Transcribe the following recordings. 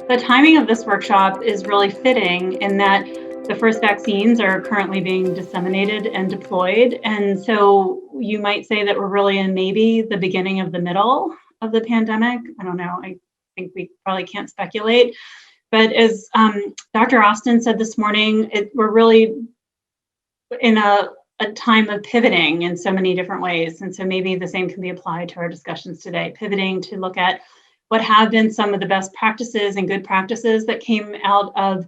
The timing of this workshop is really fitting in that the first vaccines are currently being disseminated and deployed. And so you might say that we're really in maybe the beginning of the middle of the pandemic. I don't know. I think we probably can't speculate. But as Dr. Austin said this morning, we're really in a time of pivoting in so many different ways. And so maybe the same can be applied to our discussions today, pivoting to look at what have been some of the best practices and good practices that came out of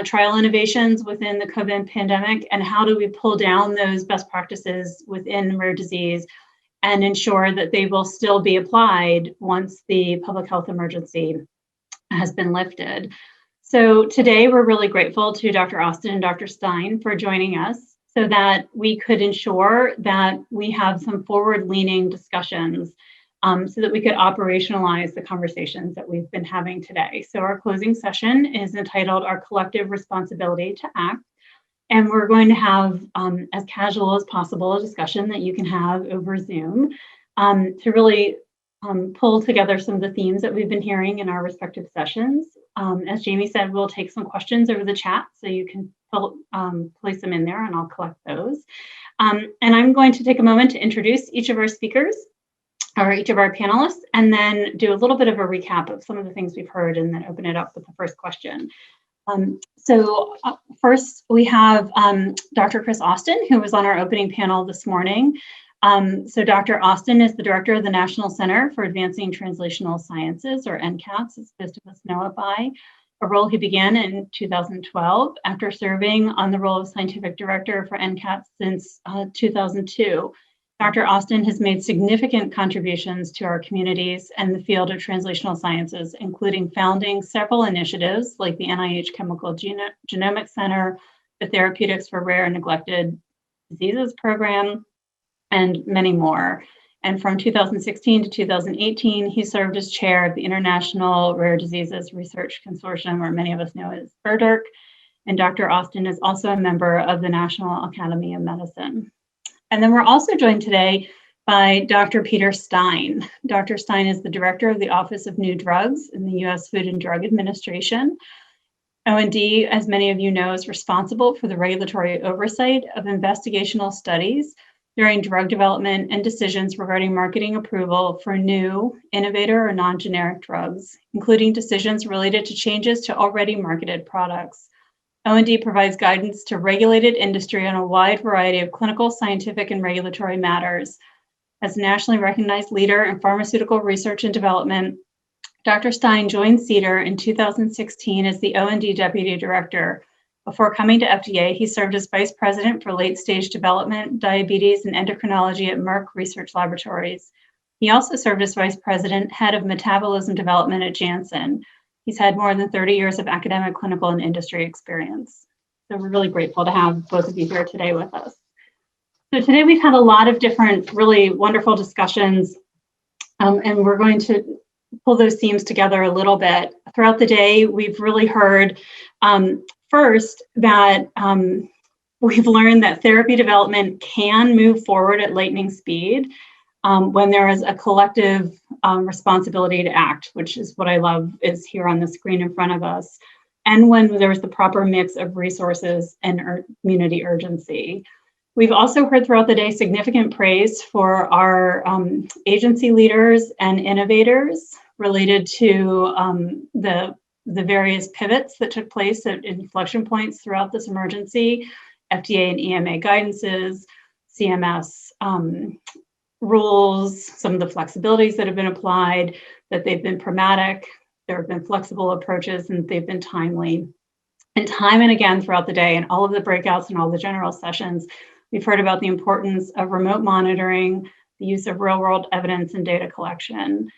trial innovations within the COVID pandemic, and how do we pull down those best practices within rare disease and ensure that they will still be applied once the public health emergency has been lifted. So today we're really grateful to Dr. Austin and Dr. Stein for joining us so that we could ensure that we have some forward-leaning discussions so that we could operationalize the conversations that we've been having today. So our closing session is entitled Our Collective Responsibility to Act. And we're going to have, as casual as possible, a discussion that you can have over Zoom to really pull together some of the themes that we've been hearing in our respective sessions. As Jamie said, we'll take some questions over the chat, so you can place them in there and I'll collect those. And I'm going to take a moment to introduce each of our speakers, or each of our panelists, and then do a little bit of a recap of some of the things we've heard and then open it up with the first question. First we have Dr. Chris Austin, who was on our opening panel this morning. So Dr. Austin is the director of the National Center for Advancing Translational Sciences, or NCATS, as most of us know it by, a role he began in 2012 after serving on the role of scientific director for NCATS since 2002. Dr. Austin has made significant contributions to our communities and the field of translational sciences, including founding several initiatives like the NIH Chemical Genomics Center, the Therapeutics for Rare and Neglected Diseases Program, and many more. And from 2016 to 2018, he served as chair of the International Rare Diseases Research Consortium, or many of us know as IRDIRC. And Dr. Austin is also a member of the National Academy of Medicine. And then we're also joined today by Dr. Peter Stein. Dr. Stein is the director of the Office of New Drugs in the U.S. Food and Drug Administration. O&D, as many of you know, is responsible for the regulatory oversight of investigational studies during drug development and decisions regarding marketing approval for new, innovator, or non-generic drugs, including decisions related to changes to already marketed products. O&D provides guidance to regulated industry on a wide variety of clinical, scientific, and regulatory matters. As a nationally recognized leader in pharmaceutical research and development, Dr. Stein joined CDER in 2016 as the O&D Deputy Director. Before coming to FDA, he served as Vice President for Late-Stage Development, Diabetes, and Endocrinology at Merck Research Laboratories. He also served as Vice President, Head of Metabolism Development at Janssen. He's had more than 30 years of academic, clinical, and industry experience. So we're really grateful to have both of you here today with us. So today we've had a lot of different really wonderful discussions, and we're going to pull those themes together a little bit. Throughout the day, we've really heard first that we've learned that therapy development can move forward at lightning speed when there is a collective responsibility to act, which is what I love is here on the screen in front of us, and when there's the proper mix of resources and community urgency. We've also heard throughout the day significant praise for our agency leaders and innovators related to the various pivots that took place at inflection points throughout this emergency, FDA and EMA guidances, CMS rules, some of the flexibilities that have been applied, that they've been pragmatic, there have been flexible approaches, and they've been timely. And time and again throughout the day, and all of the breakouts and all the general sessions, we've heard about the importance of remote monitoring, the use of real-world evidence and data collection.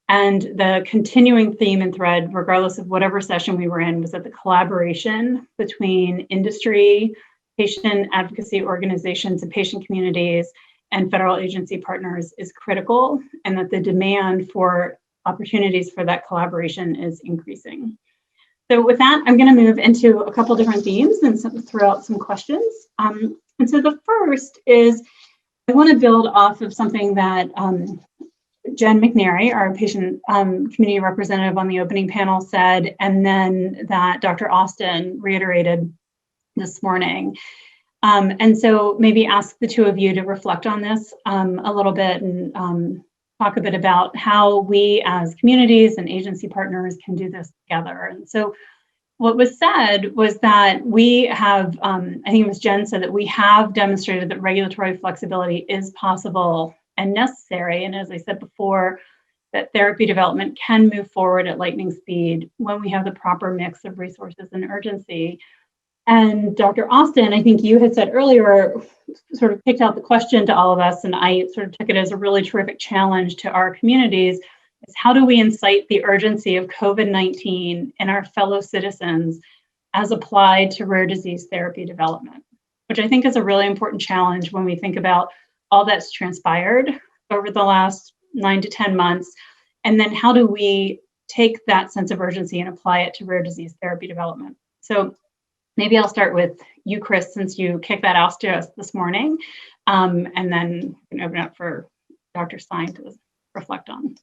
And the continuing theme and thread, regardless of whatever session we were in, was that the collaboration between industry, patient advocacy organizations, and patient communities, and federal agency partners is critical, and that the demand for opportunities for that collaboration is increasing. So with that, I'm going to move into a couple different themes and throw out some questions. And so the first is, I want to build off of something that Jen McNary, our patient community representative on the opening panel, said, and then that Dr. Austin reiterated this morning. And so maybe ask the two of you to reflect on this a little bit and talk a bit about how we as communities and agency partners can do this together. And so what was said was that we have, I think it was Jen said that we have demonstrated that regulatory flexibility is possible and necessary. And as I said before, that therapy development can move forward at lightning speed when we have the proper mix of resources and urgency. And Dr. Austin, I think you had said earlier, sort of picked out the question to all of us, and I sort of took it as a really terrific challenge to our communities, is how do we incite the urgency of COVID-19 in our fellow citizens as applied to rare disease therapy development, which I think is a really important challenge when we think about all that's transpired over the last 9 to 10 months. And then how do we take that sense of urgency and apply it to rare disease therapy development? So maybe I'll start with you, Chris, since you kicked that off to us this morning, and then we can open up for Dr. Stein to reflect on.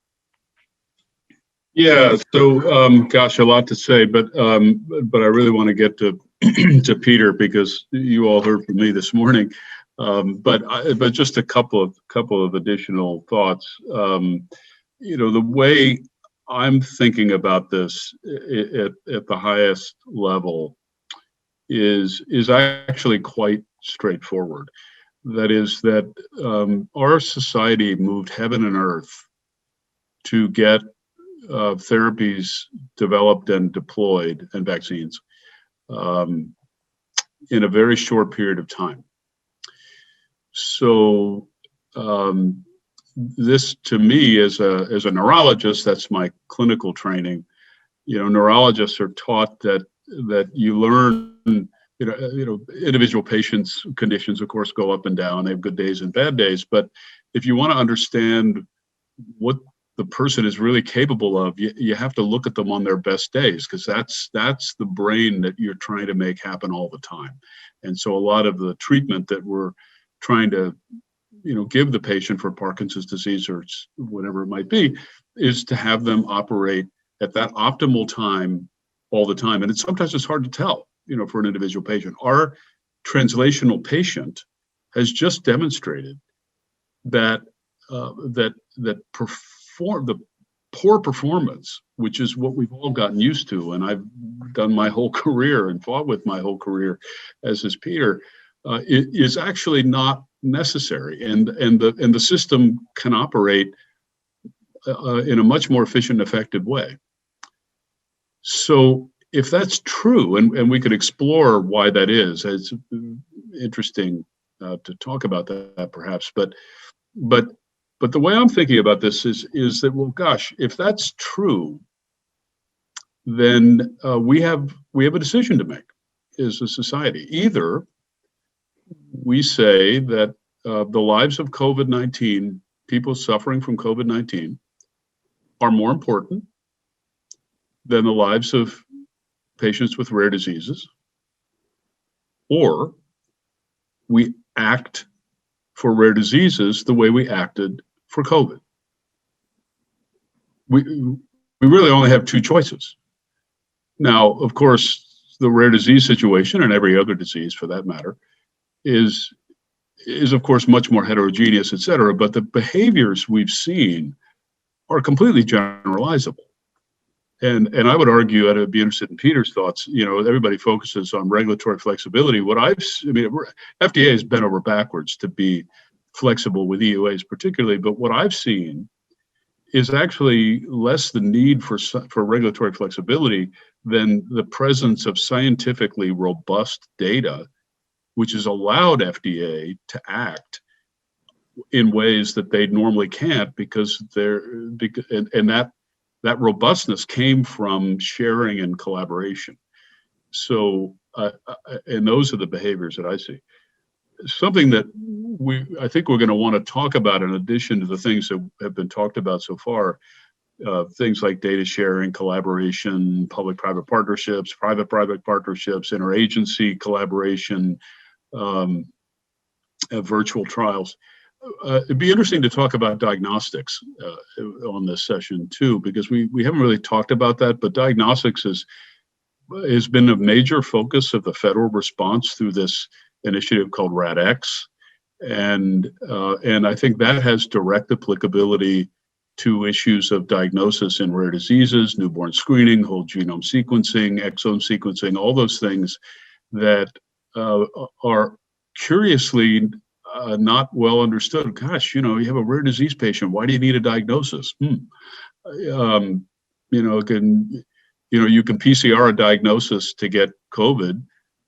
Yeah, so gosh, a lot to say, but I really want to get to to Peter because you all heard from me this morning. But just a couple of additional thoughts. The way I'm thinking about this at the highest level is actually quite straightforward. That is that our society moved heaven and earth to get therapies developed and deployed and vaccines in a very short period of time. So this, to me, as a neurologist, that's my clinical training. Neurologists are taught that you learn. Individual patients' conditions, of course, go up and down. They have good days and bad days. But if you want to understand what the person is really capable of, you have to look at them on their best days, because that's the brain that you're trying to make happen all the time. And so a lot of the treatment that we're trying to give the patient for Parkinson's disease or whatever it might be is to have them operate at that optimal time all the time. And sometimes it's hard to tell, for an individual patient. Our translational patient has just demonstrated that the poor performance, which is what we've all gotten used to, and I've done my whole career and fought with my whole career, as is Peter, is actually not necessary, and the system can operate in a much more efficient and effective way. So if that's true, and we could explore why that is, it's interesting to talk about that perhaps, but the way I'm thinking about this is that, well, gosh, if that's true, then we have a decision to make as a society. Either we say that the lives of COVID-19, people suffering from COVID-19, are more important than the lives of patients with rare diseases, or we act for rare diseases the way we acted for COVID. We really only have two choices. Now, of course, the rare disease situation, and every other disease for that matter, is of course much more heterogeneous, et cetera, but the behaviors we've seen are completely generalizable. And I would argue, and I'd be interested in Peter's thoughts, everybody focuses on regulatory flexibility. FDA has bent over backwards to be flexible with EUAs particularly, but what I've seen is actually less the need for regulatory flexibility than the presence of scientifically robust data, which has allowed FDA to act in ways that they normally can't, because that robustness came from sharing and collaboration. So, and those are the behaviors that I see. Something that I think we're going to want to talk about, in addition to the things that have been talked about so far, things like data sharing, collaboration, public-private partnerships, private-private partnerships, interagency collaboration, virtual trials. it'd be interesting to talk about diagnostics on this session too, because we haven't really talked about that, but diagnostics has been a major focus of the federal response through this initiative called RADx. And I think that has direct applicability to issues of diagnosis in rare diseases, newborn screening, whole genome sequencing, exome sequencing, all those things that are curiously not well understood. Gosh, you have a rare disease patient. Why do you need a diagnosis? You can PCR a diagnosis to get COVID,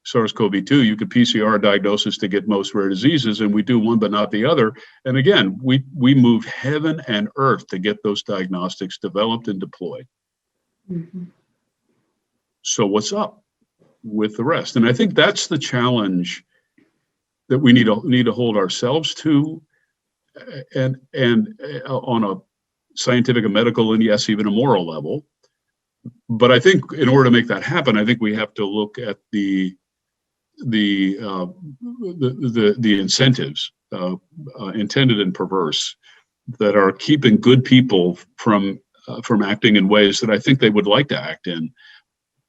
SARS-CoV-2. You could PCR a diagnosis to get most rare diseases, and we do one but not the other. And again, we moved heaven and earth to get those diagnostics developed and deployed. Mm-hmm. So what's up with the rest? And I think that's the challenge that we need to hold ourselves to, and on a scientific and medical, and yes, even a moral level. But I think in order to make that happen, I think we have to look at the incentives, intended and perverse, that are keeping good people from acting in ways that I think they would like to act in,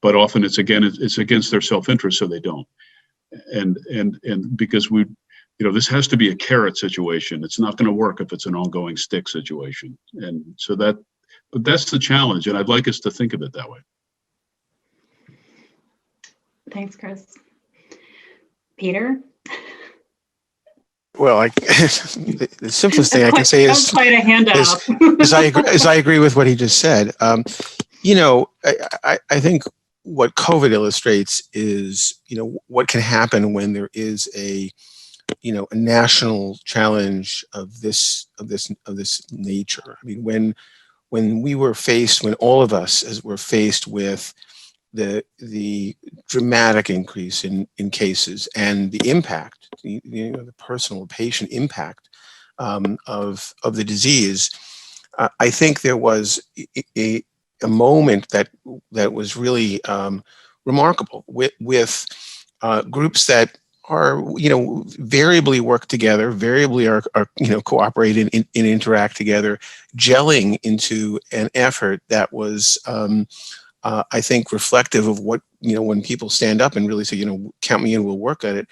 but often it's against their self-interest, so they don't. And because this has to be a carrot situation. It's not going to work if it's an ongoing stick situation. And so but that's the challenge, and I'd like us to think of it that way. Thanks, Chris. Peter? Well, the simplest thing I can say is quite a handout. I agree with what he just said. I think what COVID illustrates is, what can happen when there is a national challenge of this nature. I mean, when all of us were faced with the dramatic increase in cases and the impact, the personal patient impact of the disease, I think there was a moment that was really remarkable with groups that are variably work together, variably are cooperate and interact together, gelling into an effort that was I think reflective of what when people stand up and really say count me in, we'll work at it.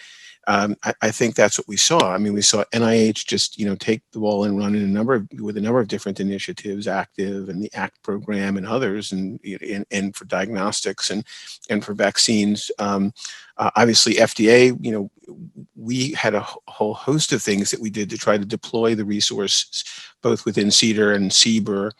I think that's what we saw. I mean, we saw NIH just take the ball and run in with a number of different initiatives, Active and the ACT program and others, and for diagnostics and for vaccines. Obviously, FDA. We had a whole host of things that we did to try to deploy the resources, both within CDER and CBER,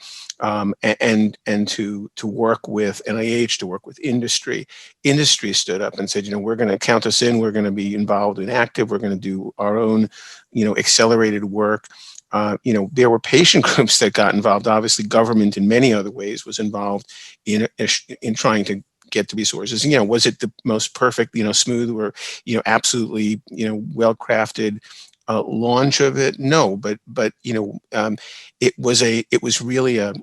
and to work with NIH, to work with industry. Industry stood up and said, we're going to count us in. We're going to be involved in Active. We're going to do our own, accelerated work. There were patient groups that got involved. Obviously, government in many other ways was involved in trying to get the resources. Was it the most perfect, smooth, or absolutely, well-crafted launch of it? No, but it was really I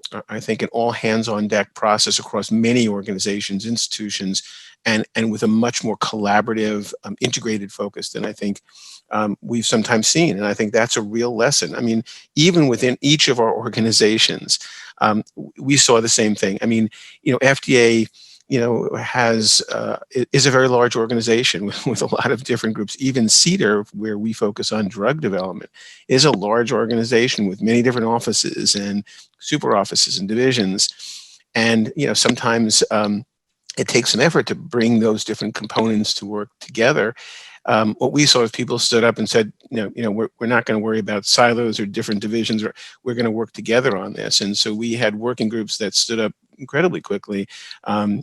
think an all hands on deck process across many organizations, institutions, and with a much more collaborative, integrated focus than I think we've sometimes seen. And I think that's a real lesson. I mean, even within each of our organizations, we saw the same thing. I mean, FDA is a very large organization with a lot of different groups. Even CDER, where we focus on drug development, is a large organization with many different offices and super offices and divisions. And, sometimes it takes some effort to bring those different components to work together. What we saw is people stood up and said, we're not going to worry about silos or different divisions, or we're going to work together on this. And so we had working groups that stood up incredibly quickly,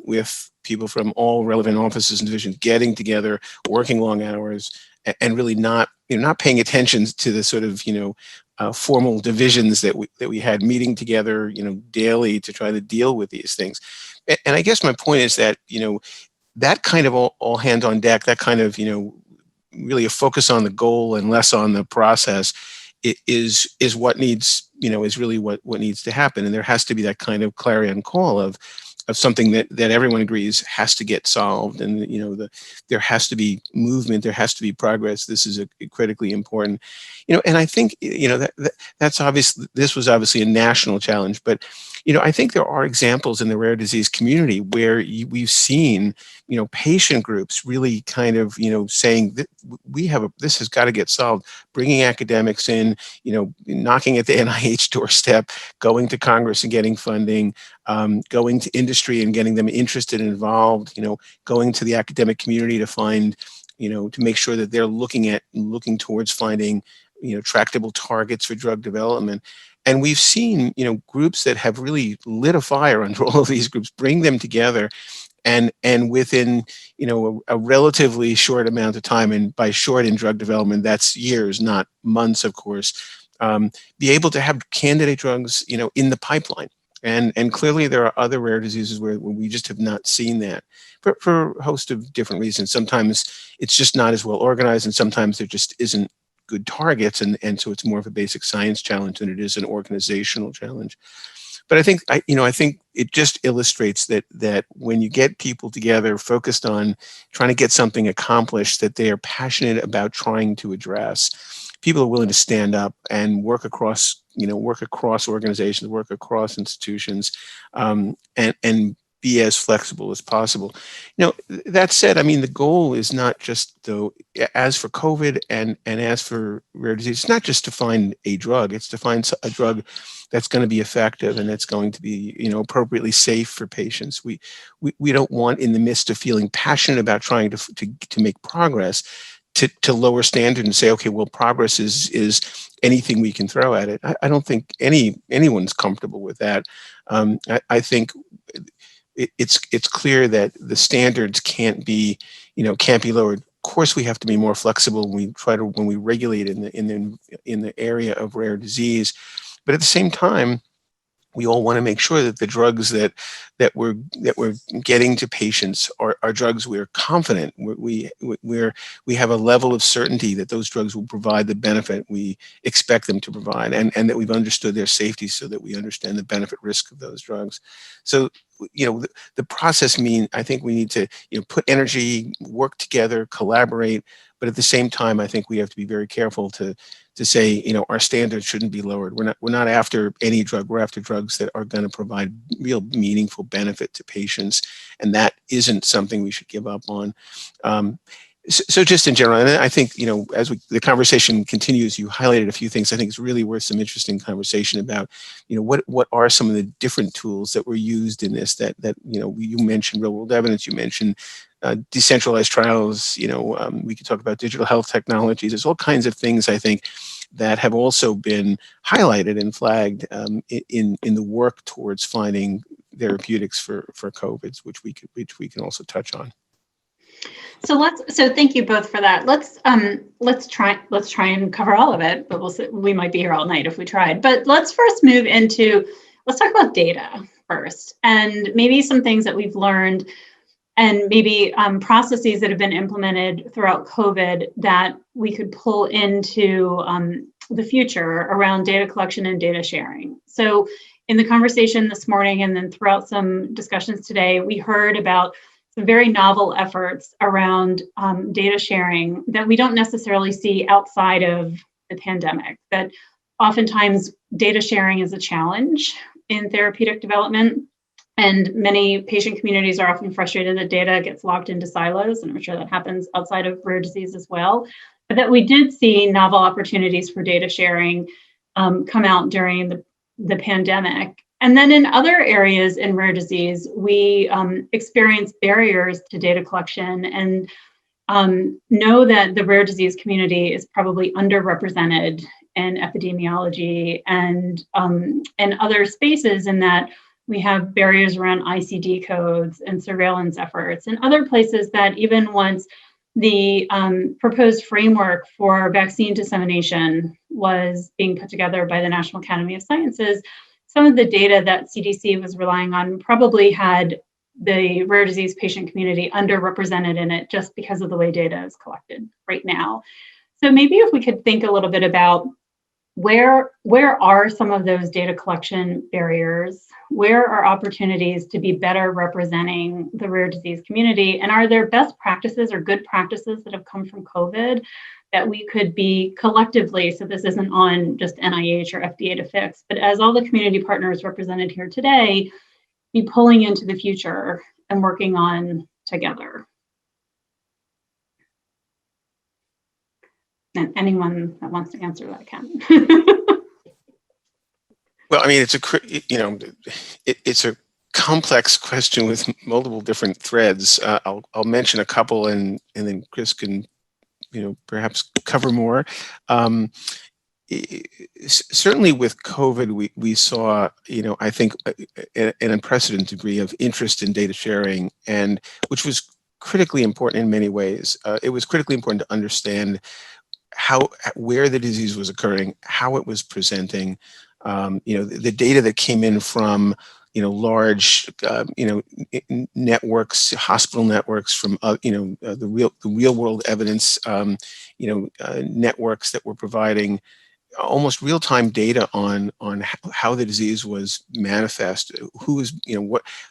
with people from all relevant offices and divisions getting together, working long hours, and really not paying attention to the sort of formal divisions that we had meeting together daily to try to deal with these things. And I guess my point is that that kind of all hands on deck, that kind of really a focus on the goal and less on the process, is what needs is really what needs to happen. And there has to be that kind of clarion call of something that everyone agrees has to get solved, and there has to be movement, there has to be progress. This is a critically important, and I think that's obvious. This was obviously a national challenge, but I think there are examples in the rare disease community where we've seen patient groups really kind of saying that this has got to get solved, bringing academics in, knocking at the NIH doorstep, going to Congress and getting funding, going to industry and getting them interested and involved, going to the academic community to find, to make sure that they're looking towards finding, tractable targets for drug development. And we've seen, groups that have really lit a fire under all of these groups, bring them together, and within, a relatively short amount of time, and by short in drug development, that's years, not months, of course, be able to have candidate drugs, in the pipeline. And clearly there are other rare diseases where we just have not seen that for a host of different reasons. Sometimes it's just not as well organized, and sometimes there just isn't good targets, and so it's more of a basic science challenge than it is an organizational challenge. But I think it just illustrates that when you get people together focused on trying to get something accomplished that they are passionate about trying to address, people are willing to stand up and work across organizations, work across institutions, and be as flexible as possible. That said, the goal is not just, though, as for COVID and as for rare disease, it's not just to find a drug, it's to find a drug that's going to be effective and that's going to be, appropriately safe for patients. We don't want, in the midst of feeling passionate about trying to make progress, to lower standard and say, okay, well, progress is anything we can throw at it. I don't think anyone's comfortable with that. I think it's clear that the standards can't be lowered. Of course, we have to be more flexible when we regulate in the area of rare disease, but at the same time, we all want to make sure that the drugs that we're getting to patients are drugs we're confident we have a level of certainty that those drugs will provide the benefit we expect them to provide, and that we've understood their safety so that we understand the benefit risk of those drugs. So the process I think we need to put energy, work together, collaborate, but at the same time, I think we have to be very careful to say, our standards shouldn't be lowered. We're not after any drug. We're after drugs that are going to provide real meaningful benefit to patients, and that isn't something we should give up on. So just in general, and I think, as the conversation continues, you highlighted a few things. I think it's really worth some interesting conversation about, what are some of the different tools that were used in this that you mentioned real world evidence, you mentioned decentralized trials, we could talk about digital health technologies. There's all kinds of things, I think, that have also been highlighted and flagged in the work towards finding therapeutics for COVID, which we can also touch on. So thank you both for that. Let's try and cover all of it, but we might be here all night if we tried. But let's first let's talk about data first, and maybe some things that we've learned, and maybe processes that have been implemented throughout COVID that we could pull into the future around data collection and data sharing. So in the conversation this morning, and then throughout some discussions today, we heard about some very novel efforts around data sharing that we don't necessarily see outside of the pandemic, that oftentimes data sharing is a challenge in therapeutic development. And many patient communities are often frustrated that data gets locked into silos, and I'm sure that happens outside of rare disease as well. But that we did see novel opportunities for data sharing come out during the pandemic. And then in other areas in rare disease, we experience barriers to data collection, and know that the rare disease community is probably underrepresented in epidemiology and other spaces, in that we have barriers around ICD codes and surveillance efforts, and other places that even once the proposed framework for vaccine dissemination was being put together by the National Academy of Sciences, some of the data that CDC was relying on probably had the rare disease patient community underrepresented in it, just because of the way data is collected right now. So maybe if we could think a little bit about where are some of those data collection barriers? Where are opportunities to be better representing the rare disease community? And are there best practices or good practices that have come from COVID that we could be collectively, so this isn't on just NIH or FDA to fix, but as all the community partners represented here today, be pulling into the future and working on together? And anyone that wants to answer that can. Well, I mean, it's a complex question with multiple different threads. I'll mention a couple, and then Chris can, perhaps cover more. Certainly with COVID, we saw, I think an unprecedented degree of interest in data sharing, and which was critically important in many ways. It was critically important to understand where the disease was occurring, how it was presenting. The data that came in from large networks, hospital networks, from the real world evidence networks that were providing almost real-time data on how the disease was manifest, who was,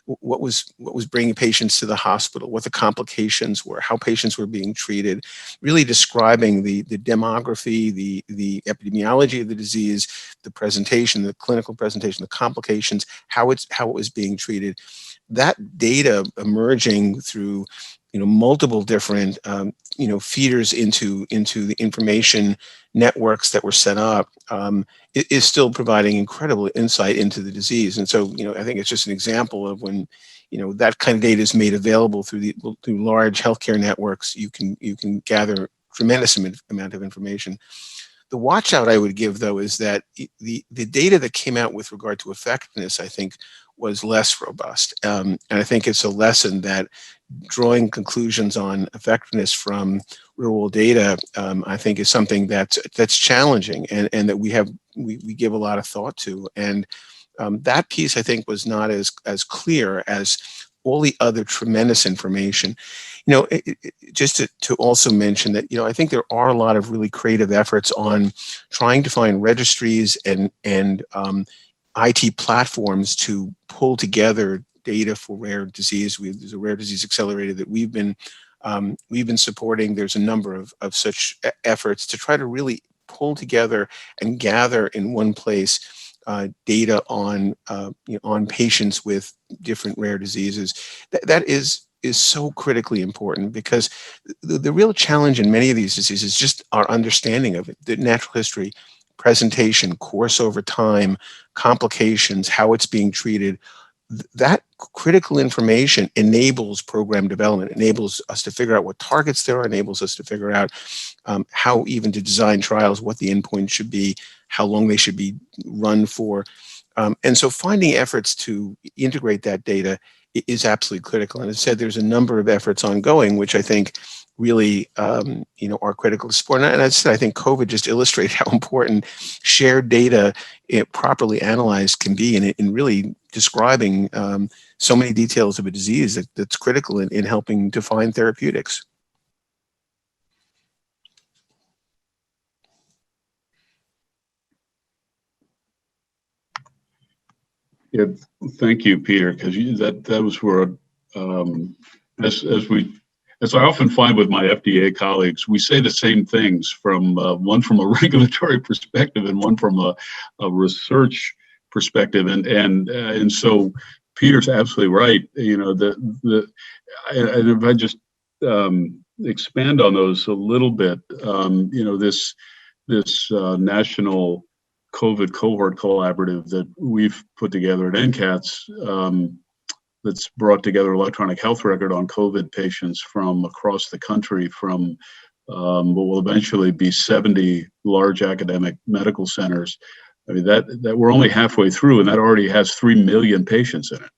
what was bringing patients to the hospital, what the complications were, how patients were being treated, really describing the demography, the epidemiology of the disease, the presentation, the clinical presentation, the complications, how it was being treated. That data emerging through multiple different feeders into the information networks that were set up is still providing incredible insight into the disease. And so I think it's just an example of when that kind of data is made available through large healthcare networks, you can gather tremendous amount of information. The watch out I would give, though, is that the data that came out with regard to effectiveness, I think, was less robust. And I think it's a lesson that drawing conclusions on effectiveness from real-world data, I think, is something that's challenging, and that we give a lot of thought to. And that piece, I think, was not as clear as all the other tremendous information. Just to also mention that, I think there are a lot of really creative efforts on trying to find registries and IT platforms to pull together data for rare disease. There's a rare disease accelerator that we've been supporting. There's a number of such efforts to try to really pull together and gather in one place data on patients with different rare diseases. That is so critically important, because the real challenge in many of these diseases is just our understanding of it, the natural history, presentation, course over time, complications, how it's being treated. That critical information enables program development, enables us to figure out what targets there are, enables us to figure out how even to design trials, what the endpoint should be, how long they should be run for. And so finding efforts to integrate that data is absolutely critical. And as I said, there's a number of efforts ongoing, which I think really are critical to support. And as I said, I think COVID just illustrated how important shared data, properly analyzed, can be in really describing so many details of a disease that's critical in helping define therapeutics. Yeah, thank you, Peter, because that was where, as I often find with my FDA colleagues, we say the same things, from one from a regulatory perspective and one from a research perspective, and so Peter's absolutely right. And if I just expand on those a little bit, this national COVID cohort collaborative that we've put together at NCATS, that's brought together electronic health record on COVID patients from across the country, from what will eventually be 70 large academic medical centers. I mean, that we're only halfway through, and that already has 3 million patients in it,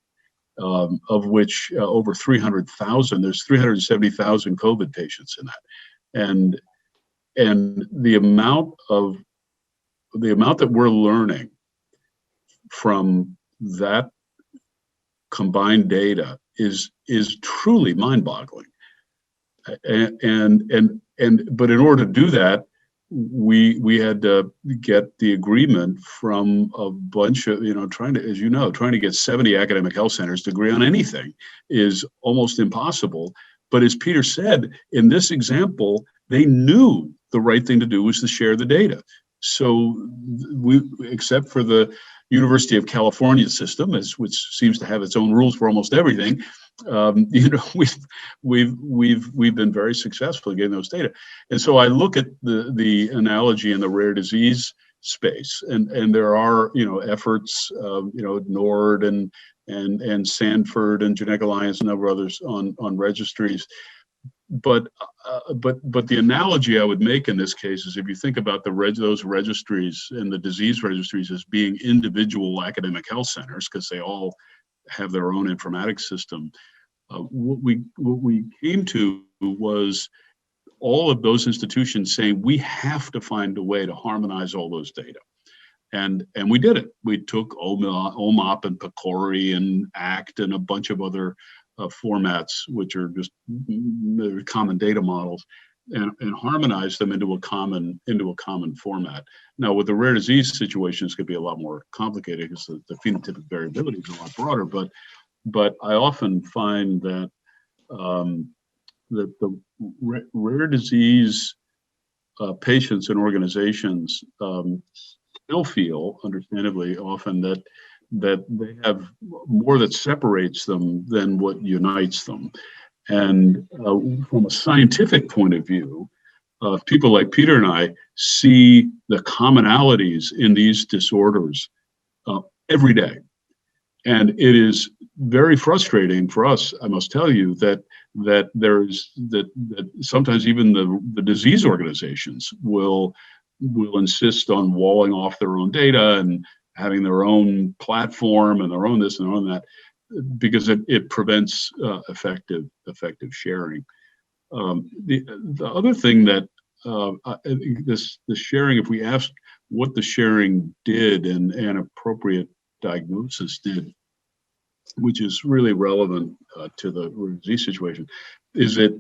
of which over 300,000, there's 370,000 COVID patients in that. And the amount that we're learning from that combined data is truly mind-boggling. But in order to do that, we had to get the agreement from a bunch of, trying to get 70 academic health centers to agree on anything is almost impossible. But as Peter said, in this example, they knew the right thing to do was to share the data. So we, except for the University of California system, which seems to have its own rules for almost everything, we've been very successful in getting those data. And so I look at the analogy in the rare disease space, and there are efforts, NORD and Sanford and Genetic Alliance and a number of others on registries. But the analogy I would make in this case is, if you think about those registries and the disease registries as being individual academic health centers, because they all have their own informatics system, what we came to was all of those institutions saying we have to find a way to harmonize all those data. And we did it. We took OMOP and PCORI and ACT and a bunch of other formats, which are just common data models, and harmonized them into a common format. Now, with the rare disease situation, it's going to be a lot more complicated because the phenotypic variability is a lot broader. But I often find that that the rare disease patients and organizations still feel, understandably, often that they have more that separates them than what unites them. And from a scientific point of view, people like Peter and I see the commonalities in these disorders every day. And it is very frustrating for us, I must tell you, that sometimes even the disease organizations will insist on walling off their own data and having their own platform and their own this and their own that, because it prevents effective sharing. The other thing that the sharing, if we asked what the sharing did and appropriate diagnosis did, which is really relevant to the disease situation, is that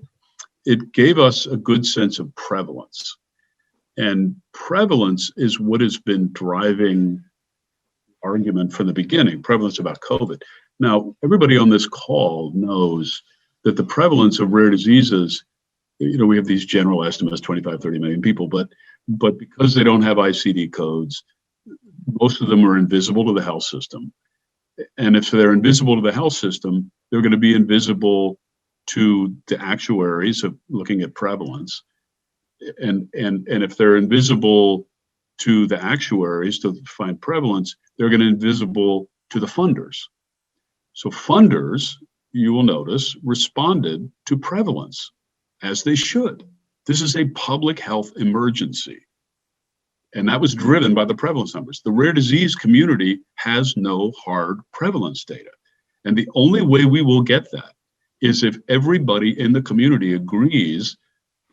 it gave us a good sense of prevalence. And prevalence is what has been driving argument from the beginning, prevalence about COVID. Now, everybody on this call knows that the prevalence of rare diseases, we have these general estimates, 25, 30 million people, but because they don't have ICD codes, most of them are invisible to the health system. And if they're invisible to the health system, they're going to be invisible to the actuaries of looking at prevalence. And if they're invisible to the actuaries to find prevalence, they're going to be invisible to the funders. So funders, you will notice, responded to prevalence, as they should. This is a public health emergency. And that was driven by the prevalence numbers. The rare disease community has no hard prevalence data. And the only way we will get that is if everybody in the community agrees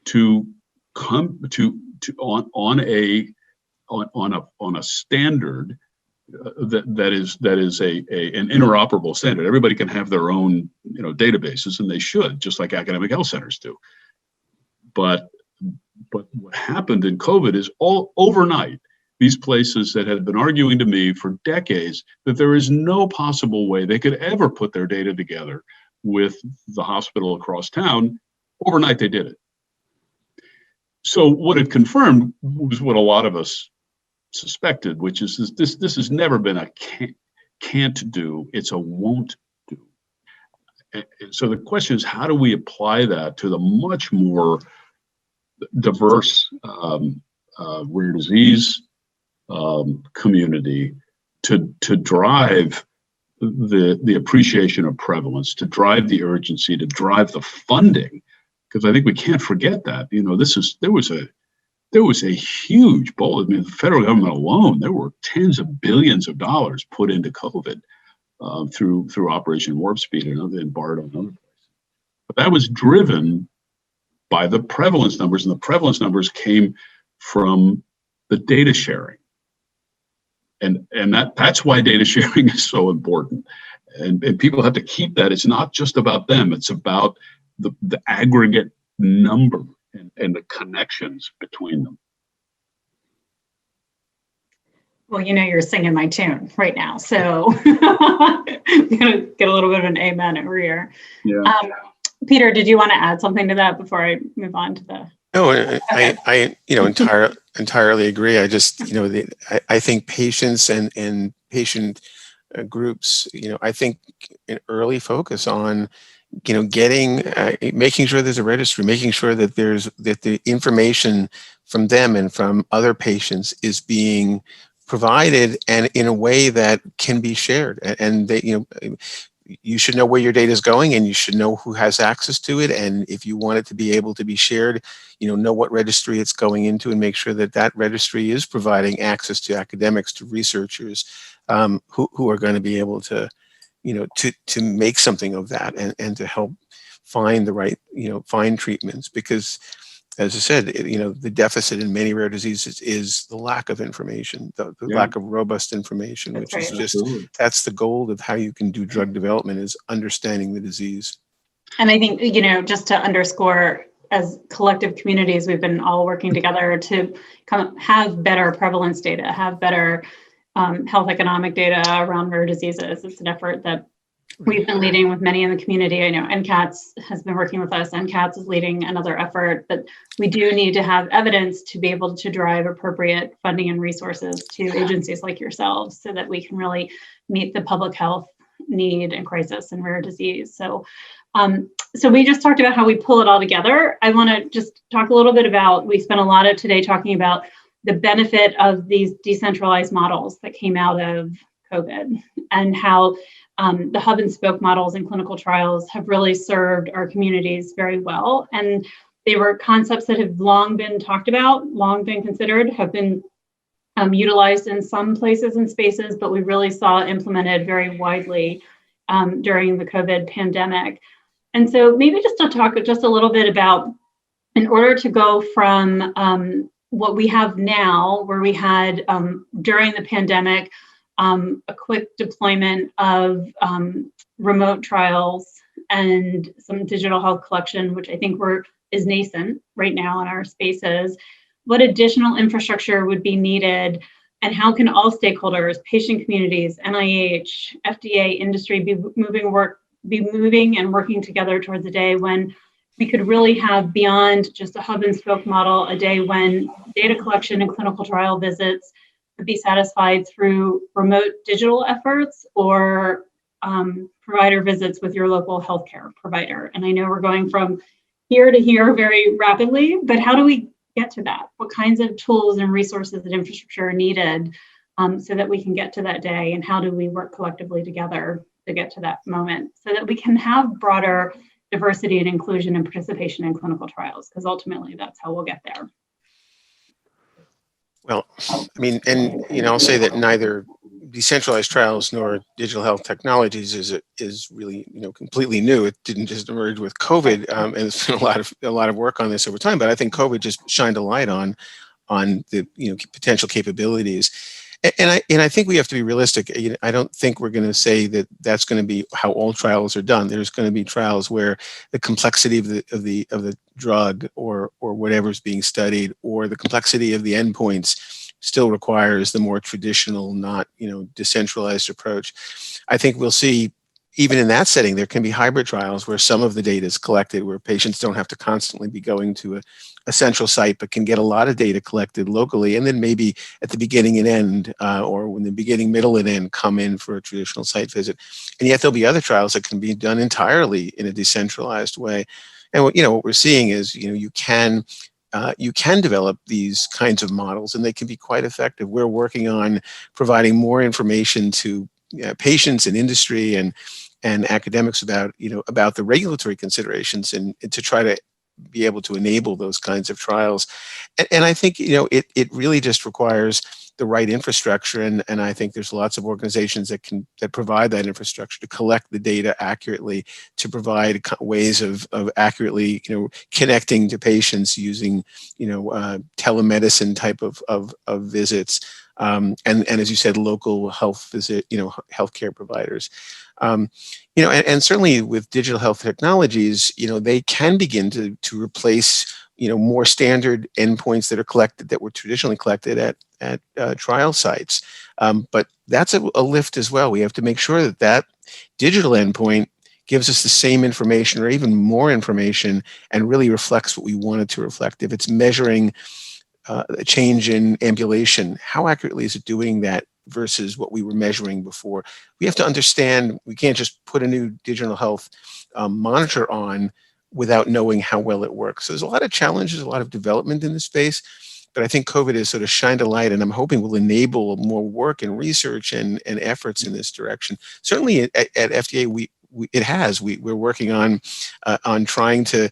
to come on a standard that is an interoperable standard. Everybody can have their own databases, and they should, just like academic health centers do. But what happened in COVID is all overnight, these places that had been arguing to me for decades that there is no possible way they could ever put their data together with the hospital across town, overnight they did it. So what it confirmed was what a lot of us suspected, which is this has never been a can't do, it's a won't do. And so the question is, how do we apply that to the much more diverse rare disease community to drive the appreciation of prevalence, to drive the urgency, to drive the funding? Because I think we can't forget that there was a huge bolus. I mean, the federal government alone, there were tens of billions of dollars put into COVID through Operation Warp Speed and BART and other places. But that was driven by the prevalence numbers, and the prevalence numbers came from the data sharing. And that's why data sharing is so important. And people have to keep that. It's not just about them, it's about the aggregate number and the connections between them. Well, you're singing my tune right now, so I'm gonna get a little bit of an amen over here. Yeah. Peter, did you want to add something to that before I move on to the? No, Okay. I entirely agree. I just, I think patients and patient groups, I think an early focus on, making sure there's a registry, making sure that that the information from them and from other patients is being provided and in a way that can be shared. And they, you should know where your data is going, and you should know who has access to it. And if you want it to be able to be shared, know what registry it's going into, and make sure that that registry is providing access to academics, to researchers, who are going to be able to, to make something of that, and to help find the right, find treatments. Because, as I said, the deficit in many rare diseases is the lack of information, the lack of robust information, That's which right. is just, Absolutely. that's the goal of how you can do drug development, is understanding the disease. And I think, just to underscore, as collective communities, we've been all working together to have better prevalence data, have better health economic data around rare diseases. It's an effort that we've been leading with many in the community. I know NCATS has been working with us. NCATS is leading another effort, but we do need to have evidence to be able to drive appropriate funding and resources to agencies like yourselves, so that we can really meet the public health need and crisis in rare disease. So we just talked about how we pull it all together. I want to just talk a little bit about, we spent a lot of today talking about the benefit of these decentralized models that came out of COVID, and how the hub and spoke models in clinical trials have really served our communities very well. And they were concepts that have long been talked about, long been considered, have been utilized in some places and spaces, but we really saw implemented very widely during the COVID pandemic. And so maybe just to talk just a little bit about, in order to go from what we have now, where we had during the pandemic, a quick deployment of remote trials and some digital health collection, which I think is nascent right now in our spaces. What additional infrastructure would be needed, and how can all stakeholders, patient communities, NIH, FDA, industry be moving and working together towards a day when we could really have, beyond just a hub and spoke model, a day when data collection and clinical trial visits could be satisfied through remote digital efforts or provider visits with your local healthcare provider. And I know we're going from here to here very rapidly, but how do we get to that? What kinds of tools and resources and infrastructure are needed so that we can get to that day? And how do we work collectively together to get to that moment, so that we can have broader diversity and inclusion and participation in clinical trials? Because ultimately that's how we'll get there. Well, I mean, and I'll say that neither decentralized trials nor digital health technologies is really completely new. It didn't just emerge with COVID, and there's been a lot of work on this over time. But I think COVID just shined a light on the potential capabilities. And I think we have to be realistic. I don't think we're going to say that that's going to be how all trials are done. There's going to be trials where the complexity of the drug or whatever's being studied, or the complexity of the endpoints, still requires the more traditional, not decentralized approach. I think we'll see, even in that setting, there can be hybrid trials where some of the data is collected, where patients don't have to constantly be going to a central site, but can get a lot of data collected locally, and then maybe at the beginning and end, or when the beginning, middle, and end, come in for a traditional site visit. And yet there'll be other trials that can be done entirely in a decentralized way. And what we're seeing is, you can develop these kinds of models, and they can be quite effective. We're working on providing more information to patients and industry and academics about the regulatory considerations, and to try to be able to enable those kinds of trials. And I think it really just requires the right infrastructure, and I think there's lots of organizations that provide that infrastructure to collect the data accurately, to provide ways of accurately connecting to patients using telemedicine type of visits, and as you said, local health visit healthcare providers. And certainly with digital health technologies, they can begin to replace more standard endpoints that are collected, that were traditionally collected at trial sites. But that's a lift as well. We have to make sure that that digital endpoint gives us the same information or even more information and really reflects what we want it to reflect. If it's measuring a change in ambulation, how accurately is it doing that versus what we were measuring before? We have to understand, we can't just put a new digital health monitor on without knowing how well it works. So there's a lot of challenges, a lot of development in this space, but I think COVID has sort of shined a light, and I'm hoping will enable more work and research and efforts in this direction. Certainly at FDA, we're working on trying to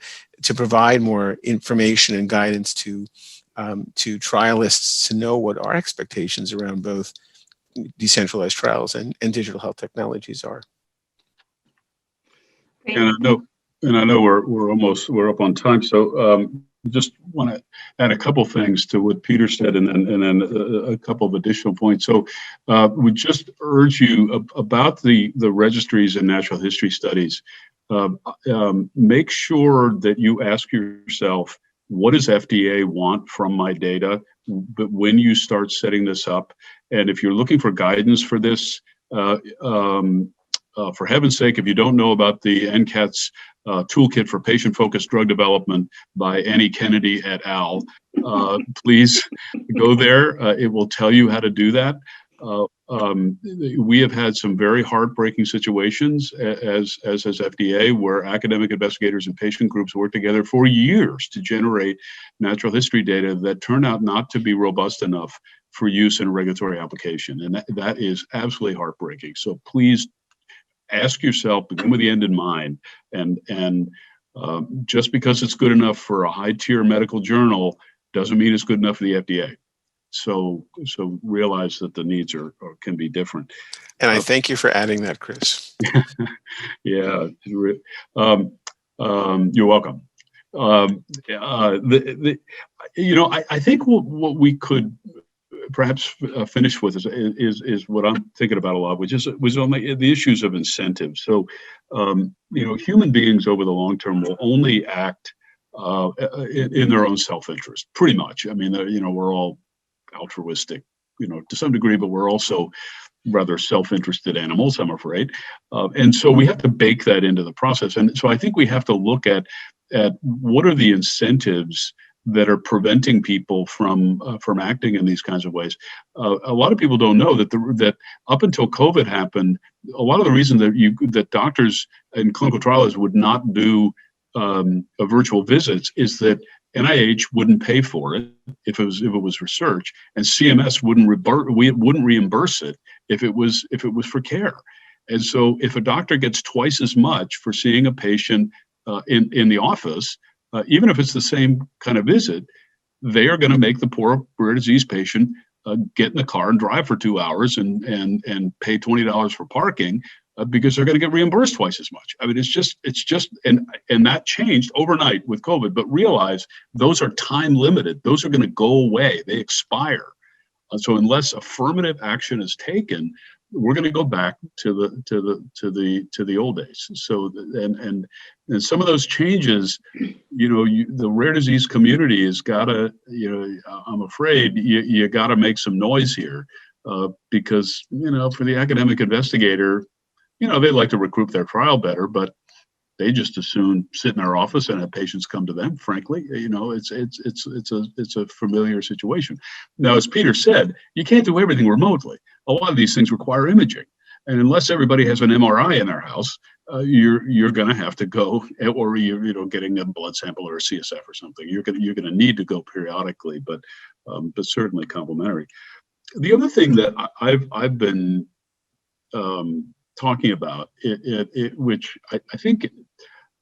provide more information and guidance to trialists to know what our expectations around both decentralized trials and digital health technologies are. Great. And I know we're up on time, so just want to add a couple things to what Peter said, and then a couple of additional points. So we just urge you about the registries and natural history studies. Make sure that you ask yourself, what does FDA want from my data? But when you start setting this up, and if you're looking for guidance for this, for heaven's sake, if you don't know about the NCATS Toolkit for Patient-Focused Drug Development by Annie Kennedy et al., please go there. It will tell you how to do that. We have had some very heartbreaking situations, as has FDA, where academic investigators and patient groups work together for years to generate natural history data that turn out not to be robust enough for use in a regulatory application. And that is absolutely heartbreaking. So please ask yourself, begin with the end in mind, and just because it's good enough for a high-tier medical journal doesn't mean it's good enough for the FDA. So realize that the needs can be different. And I thank you for adding that, Chris. Yeah, you're welcome. I think what we could perhaps finish with is what I'm thinking about a lot, which was on the issues of incentives. So, human beings over the long term will only act in their own self-interest, pretty much. I mean, we're all altruistic, to some degree, but we're also rather self-interested animals, I'm afraid. And so we have to bake that into the process. And so I think we have to look at what are the incentives that are preventing people from acting in these kinds of ways. A lot of people don't know that up until COVID happened, a lot of the reason that doctors and clinical trialists would not do virtual visits is that NIH wouldn't pay for it if it was research, and CMS wouldn't reimburse it if it was for care. And so if a doctor gets twice as much for seeing a patient in the office, even if it's the same kind of visit, they are going to make the poor rare disease patient get in the car and drive for 2 hours and pay $20 for parking because they're going to get reimbursed twice as much. I mean, it's just, and that changed overnight with COVID. But realize those are time limited; those are going to go away; they expire. So unless affirmative action is taken, we're going to go back to the old days. So and some of those changes, the rare disease community has got to, I'm afraid you got to make some noise here, because for the academic investigator, they like to recruit their trial better, but they just as soon sit in their office and have patients come to them. Frankly, it's a familiar situation. Now, as Peter said, you can't do everything remotely. A lot of these things require imaging, and unless everybody has an MRI in their house, you're going to have to go, or getting a blood sample or a CSF or something. You're going to need to go periodically, but certainly complementary. The other thing that I've been talking about, which I think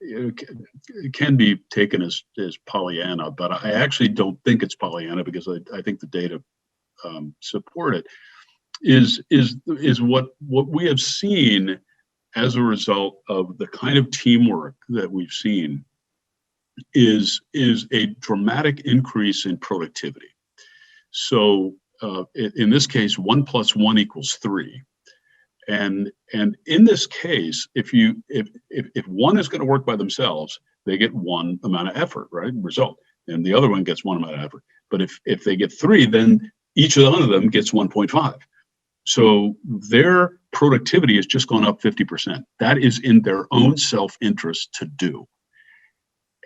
it can be taken as Pollyanna, but I actually don't think it's Pollyanna, because I think the data support it, is what we have seen as a result of the kind of teamwork that we've seen is a dramatic increase in productivity. So in this case, 1 + 1 = 3. And in this case, if one is going to work by themselves, they get one amount of effort, right? Result. and the other one gets 1 amount of effort. But if they get 3, then each one of them gets 1.5. So their productivity has just gone up 50%. That is in their own self-interest to do.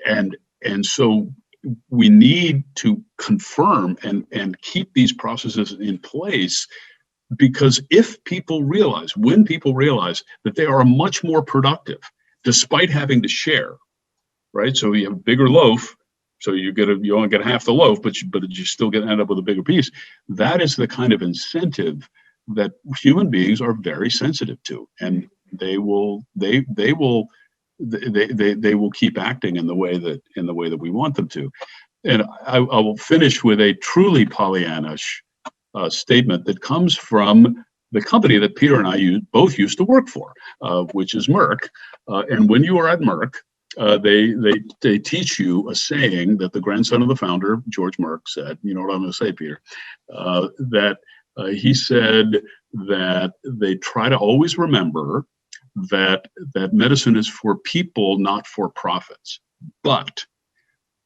And so we need to confirm and keep these processes in place, because when people realize that they are much more productive despite having to share, right? So you have a bigger loaf, so you only get half the loaf, but you still end up with a bigger piece. That is the kind of incentive that human beings are very sensitive to, and they will keep acting in the way that we want them to. And I will finish with a truly Pollyannish statement that comes from the company that Peter and I both used to work for, which is Merck. And when you are at Merck, they teach you a saying that the grandson of the founder, George Merck, said. You know what I'm going to say, Peter? He said that they try to always remember that medicine is for people, not for profits. But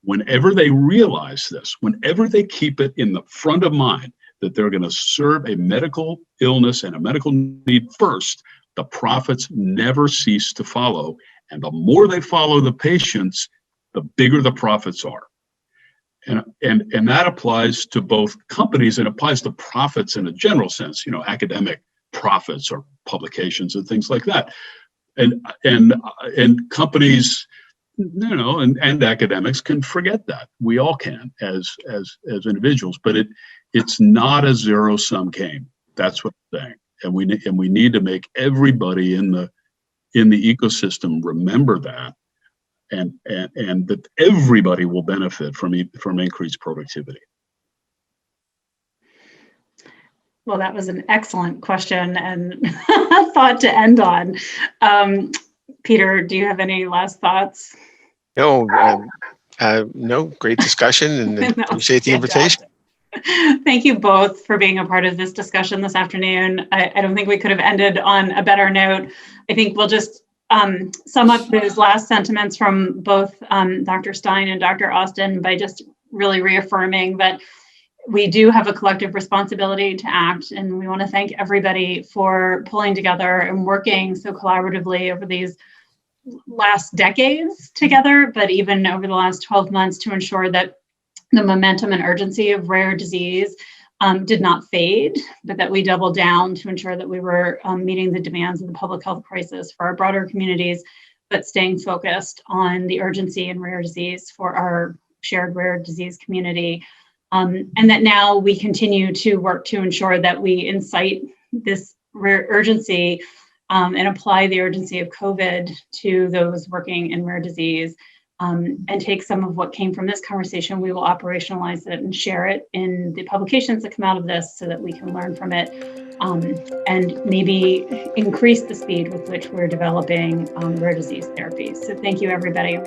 whenever they realize this, whenever they keep it in the front of mind that they're going to serve a medical illness and a medical need first, the profits never cease to follow. And the more they follow the patients, the bigger the profits are. And that applies to both companies, and applies to profits in a general sense, academic profits or publications and things like that. And companies, and academics can forget that. We all can as individuals, but it's not a zero-sum game. That's what I'm saying. And we need to make everybody in the ecosystem remember that. And that everybody will benefit from increased productivity. Well, that was an excellent question and thought to end on. Peter, do you have any last thoughts? No, great discussion, and appreciate the invitation. Thank you both for being a part of this discussion this afternoon. I don't think we could have ended on a better note. I think we'll just sum up those last sentiments from both Dr. Stein and Dr. Austin by just really reaffirming that we do have a collective responsibility to act, and we want to thank everybody for pulling together and working so collaboratively over these last decades together, but even over the last 12 months to ensure that the momentum and urgency of rare disease did not fade, but that we doubled down to ensure that we were meeting the demands of the public health crisis for our broader communities, but staying focused on the urgency in rare disease for our shared rare disease community. And that now we continue to work to ensure that we incite this rare urgency and apply the urgency of COVID to those working in rare disease. And take some of what came from this conversation. We will operationalize it and share it in the publications that come out of this so that we can learn from it and maybe increase the speed with which we're developing rare disease therapies. So thank you, everybody.